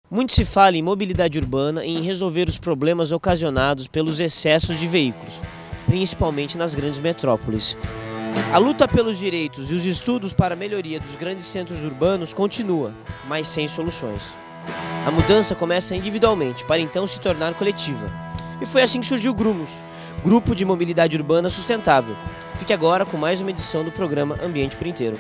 Muito se fala em mobilidade urbana e em resolver os problemas ocasionados pelos excessos de veículos, principalmente nas grandes metrópoles. A luta pelos direitos e os estudos para a melhoria dos grandes centros urbanos continua, mas sem soluções. A mudança começa individualmente, para então se tornar coletiva. E foi assim que surgiu o Grumos, Grupo de Mobilidade Urbana Sustentável. Fique agora com mais uma edição do programa Ambiente por Inteiro.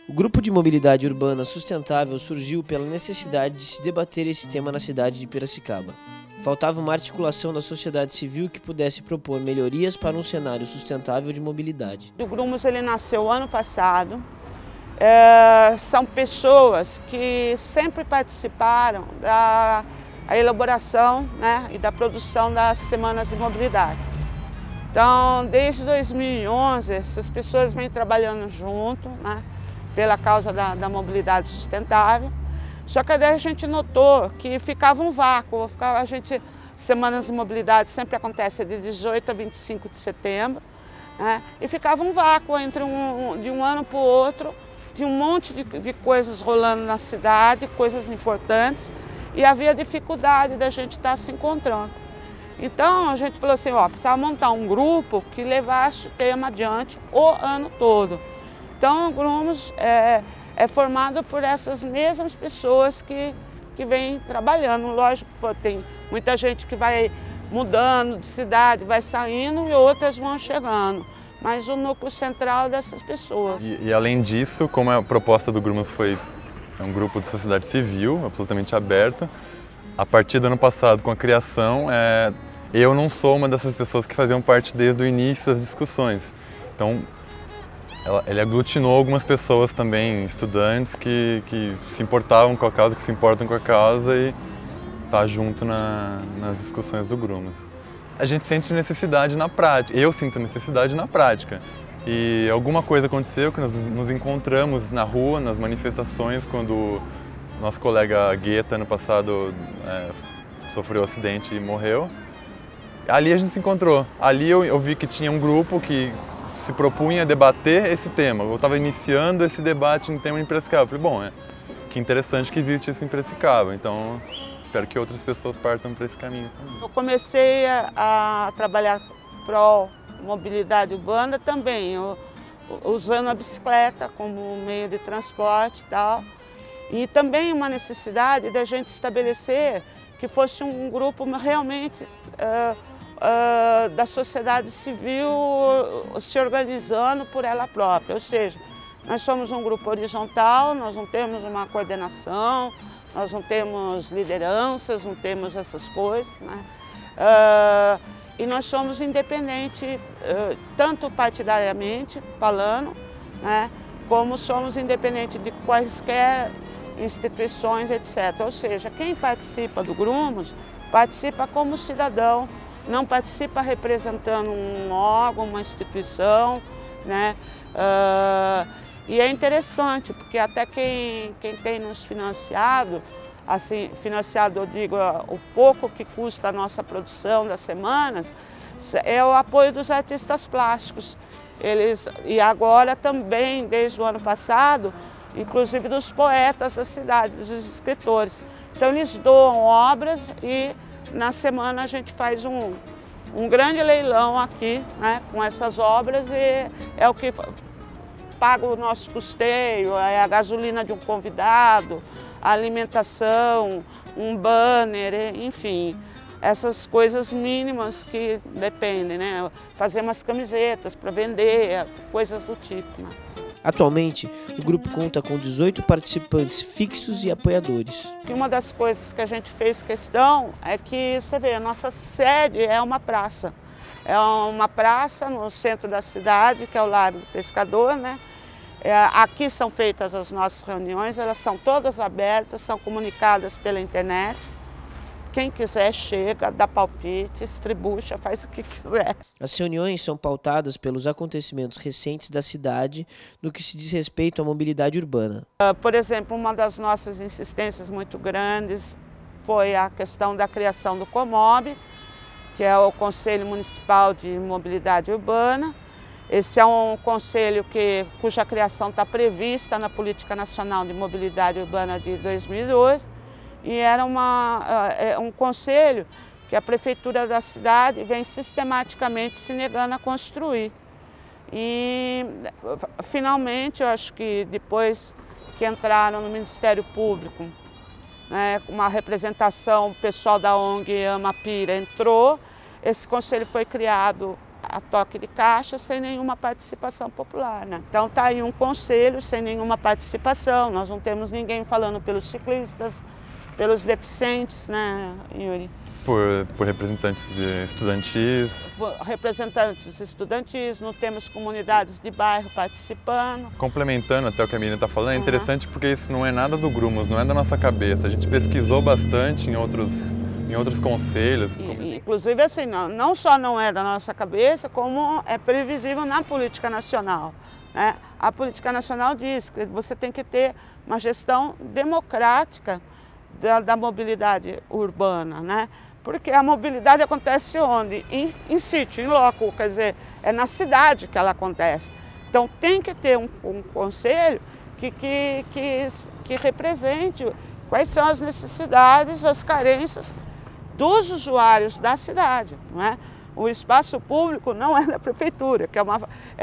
O Grupo de Mobilidade Urbana Sustentável surgiu pela necessidade de se debater esse tema na cidade de Piracicaba. Faltava uma articulação da sociedade civil que pudesse propor melhorias para um cenário sustentável de mobilidade. O Grumos ele nasceu ano passado. São pessoas que sempre participaram da elaboração, e da produção das Semanas de Mobilidade. Então, desde 2011, essas pessoas vêm trabalhando junto, pela causa da mobilidade sustentável. Só que daí a gente notou que ficava um vácuo. Semanas de Mobilidade sempre acontece de 18 a 25 de setembro, e ficava um vácuo entre de um ano para o outro, de um monte de coisas rolando na cidade, coisas importantes, e havia dificuldade da gente estar se encontrando. Então a gente falou assim, precisava montar um grupo que levasse o tema adiante o ano todo. Então o Grumos é formado por essas mesmas pessoas que vêm trabalhando. Lógico que tem muita gente que vai mudando de cidade, vai saindo e outras vão chegando. Mas o núcleo central dessas pessoas. E além disso, como a proposta do Grumos é um grupo de sociedade civil, absolutamente aberto, a partir do ano passado, com a criação, eu não sou uma dessas pessoas que faziam parte desde o início das discussões. Então, ele aglutinou algumas pessoas também, estudantes, que se importavam com a causa, que se importam com a causa e tá junto nas discussões do Grumos. A gente sente necessidade na prática, eu sinto necessidade na prática. E alguma coisa aconteceu que nós nos encontramos na rua, nas manifestações, quando nosso colega Guetta, ano passado, sofreu um acidente e morreu. Ali a gente se encontrou. Ali eu vi que tinha um grupo que se propunha a debater esse tema. Eu estava iniciando esse debate em tema em Piracicaba. Eu falei, bom, que interessante que existe isso em Piracicaba. Então, espero que outras pessoas partam para esse caminho também. Eu comecei a trabalhar pró mobilidade urbana também, usando a bicicleta como meio de transporte e tal. E também uma necessidade da gente estabelecer que fosse um grupo realmente da sociedade civil se organizando por ela própria, ou seja, nós somos um grupo horizontal, nós não temos uma coordenação, nós não temos lideranças, não temos essas coisas, e nós somos independentes, tanto partidariamente falando, como somos independentes de quaisquer instituições, etc. Ou seja, quem participa do Grumos participa como cidadão, não participa representando um órgão, uma instituição, E é interessante, porque até quem tem nos financiado, assim, financiado eu digo o pouco que custa a nossa produção das semanas, é o apoio dos artistas plásticos. E agora também, desde o ano passado, inclusive dos poetas da cidade, dos escritores. Então eles doam obras e na semana a gente faz um grande leilão aqui, com essas obras, e é o que paga o nosso custeio, é a gasolina de um convidado, a alimentação, um banner, enfim, essas coisas mínimas que dependem, fazer umas camisetas para vender, coisas do tipo. Atualmente, o grupo conta com 18 participantes fixos e apoiadores. E uma das coisas que a gente fez questão é que, você vê, a nossa sede é uma praça. É uma praça no centro da cidade, que é o Largo do Pescador, Aqui são feitas as nossas reuniões, elas são todas abertas, são comunicadas pela internet. Quem quiser chega, dá palpite, estribucha, faz o que quiser. As reuniões são pautadas pelos acontecimentos recentes da cidade no que se diz respeito à mobilidade urbana. Por exemplo, uma das nossas insistências muito grandes foi a questão da criação do COMOB, que é o Conselho Municipal de Mobilidade Urbana. Esse é um conselho cuja criação está prevista na Política Nacional de Mobilidade Urbana de 2012 e era um conselho que a Prefeitura da cidade vem sistematicamente se negando a construir. E, finalmente, eu acho que depois que entraram no Ministério Público, né, uma representação pessoal da ONG Amapira entrou, esse conselho foi criado a toque de caixa, sem nenhuma participação popular, né? Então está aí um conselho sem nenhuma participação, nós não temos ninguém falando pelos ciclistas, pelos deficientes, né, Yuri? Por representantes estudantis. Representantes estudantis, não temos comunidades de bairro participando. Complementando até o que a Miriam está falando, é interessante porque isso não é nada do Grumos, não é da nossa cabeça. A gente pesquisou bastante em outros conselhos. Inclusive, assim, não só não é da nossa cabeça, como é previsível na política nacional, né? A política nacional diz que você tem que ter uma gestão democrática da mobilidade urbana, né? Porque a mobilidade acontece onde? Em sítio, em loco, quer dizer, é na cidade que ela acontece. Então tem que ter um conselho que represente quais são as necessidades, as carências dos usuários da cidade, não é? O espaço público não é da prefeitura, que é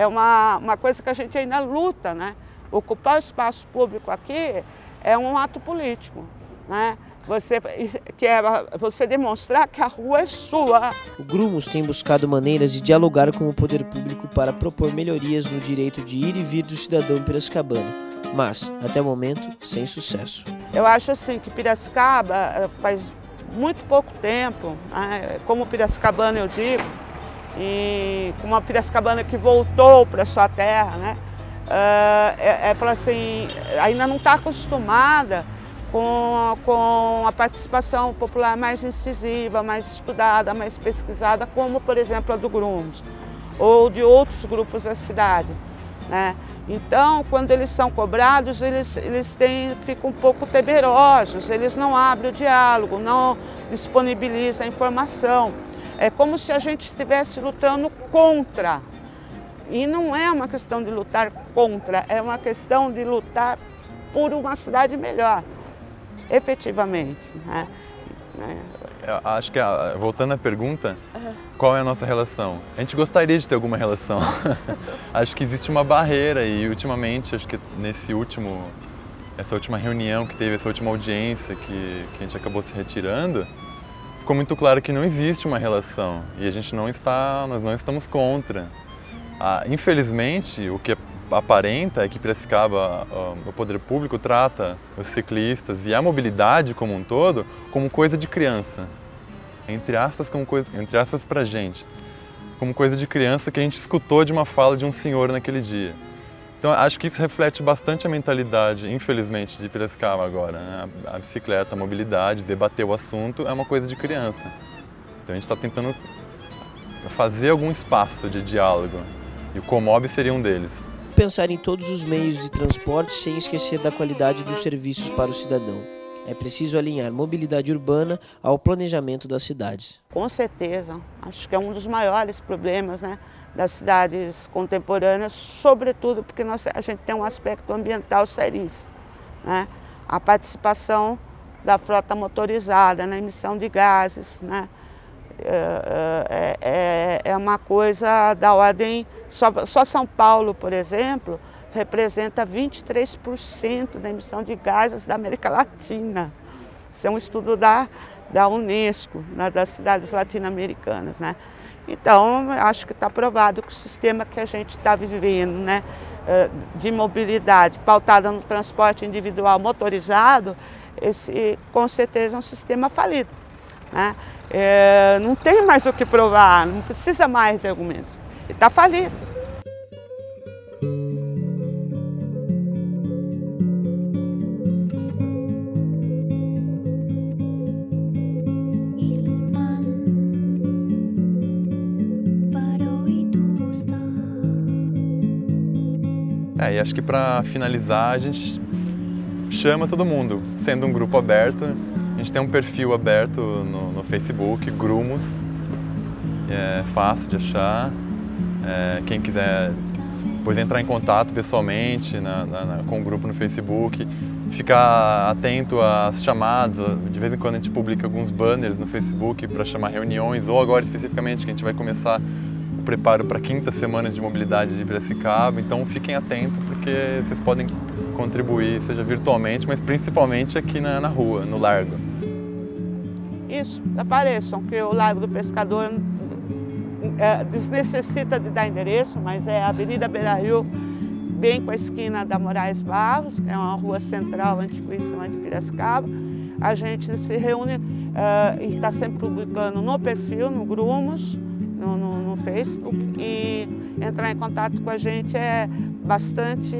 uma coisa que a gente ainda luta, né? Ocupar o espaço público aqui é um ato político, né? Você demonstrar que a rua é sua. O Grumos tem buscado maneiras de dialogar com o poder público para propor melhorias no direito de ir e vir do cidadão piracicabano, mas, até o momento, sem sucesso. Eu acho assim que Piracicaba faz muito pouco tempo, né, como piracicabana eu digo, e como uma piracicabana que voltou para sua terra, né, fala assim, ainda não está acostumada com a participação popular mais incisiva, mais estudada, mais pesquisada, como, por exemplo, a do Grumos, ou de outros grupos da cidade, né? Então, quando eles são cobrados, eles ficam um pouco temerosos, eles não abrem o diálogo, não disponibilizam a informação. É como se a gente estivesse lutando contra. E não é uma questão de lutar contra, é uma questão de lutar por uma cidade melhor. Efetivamente, né? Eu acho que, voltando à pergunta, qual é a nossa relação? A gente gostaria de ter alguma relação. Acho que existe uma barreira e, ultimamente, acho que essa última reunião que teve, essa última audiência que a gente acabou se retirando, ficou muito claro que não existe uma relação e nós não estamos contra. Infelizmente, o que aparenta é que Piracicaba, o poder público trata os ciclistas e a mobilidade como um todo como coisa de criança, entre aspas pra gente, como coisa de criança que a gente escutou de uma fala de um senhor naquele dia. Então acho que isso reflete bastante a mentalidade, infelizmente, de Piracicaba agora, né? A bicicleta, a mobilidade, debater o assunto é uma coisa de criança. Então a gente está tentando fazer algum espaço de diálogo e o COMOB seria um deles. Pensar em todos os meios de transporte sem esquecer da qualidade dos serviços para o cidadão. É preciso alinhar mobilidade urbana ao planejamento das cidades. Com certeza, acho que é um dos maiores problemas, né, das cidades contemporâneas, sobretudo porque a gente tem um aspecto ambiental seríssimo, né? A participação da frota motorizada na emissão de gases, né? É uma coisa da ordem, só São Paulo, por exemplo, representa 23% da emissão de gases da América Latina. Isso é um estudo da Unesco, né, das cidades latino-americanas, né? Então, acho que está provado que o sistema que a gente está vivendo, né, de mobilidade pautada no transporte individual motorizado, esse com certeza é um sistema falido, né? Não tem mais o que provar, não precisa mais de argumentos. Ele está falido. E acho que para finalizar a gente chama todo mundo, sendo um grupo aberto. A gente tem um perfil aberto no Facebook, Grumos, é fácil de achar. Quem quiser depois entrar em contato pessoalmente com o grupo no Facebook, ficar atento às chamadas. De vez em quando a gente publica alguns banners no Facebook para chamar reuniões, ou agora especificamente que a gente vai começar o preparo para a 5ª semana de mobilidade de Piracicaba. Então fiquem atentos, porque vocês podem contribuir, seja virtualmente, mas principalmente aqui na rua, no Largo. Isso, apareçam, que o Largo do Pescador desnecessita de dar endereço, mas é a Avenida Beira-Rio, bem com a esquina da Moraes Barros, que é uma rua central antiquíssima de Piracicaba. A gente se reúne e está sempre publicando no perfil, no Grumos, no Facebook, e entrar em contato com a gente é bastante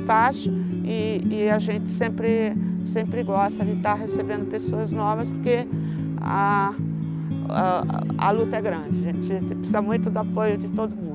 fácil e a gente sempre gosta de estar recebendo pessoas novas, porque a luta é grande, a gente precisa muito do apoio de todo mundo.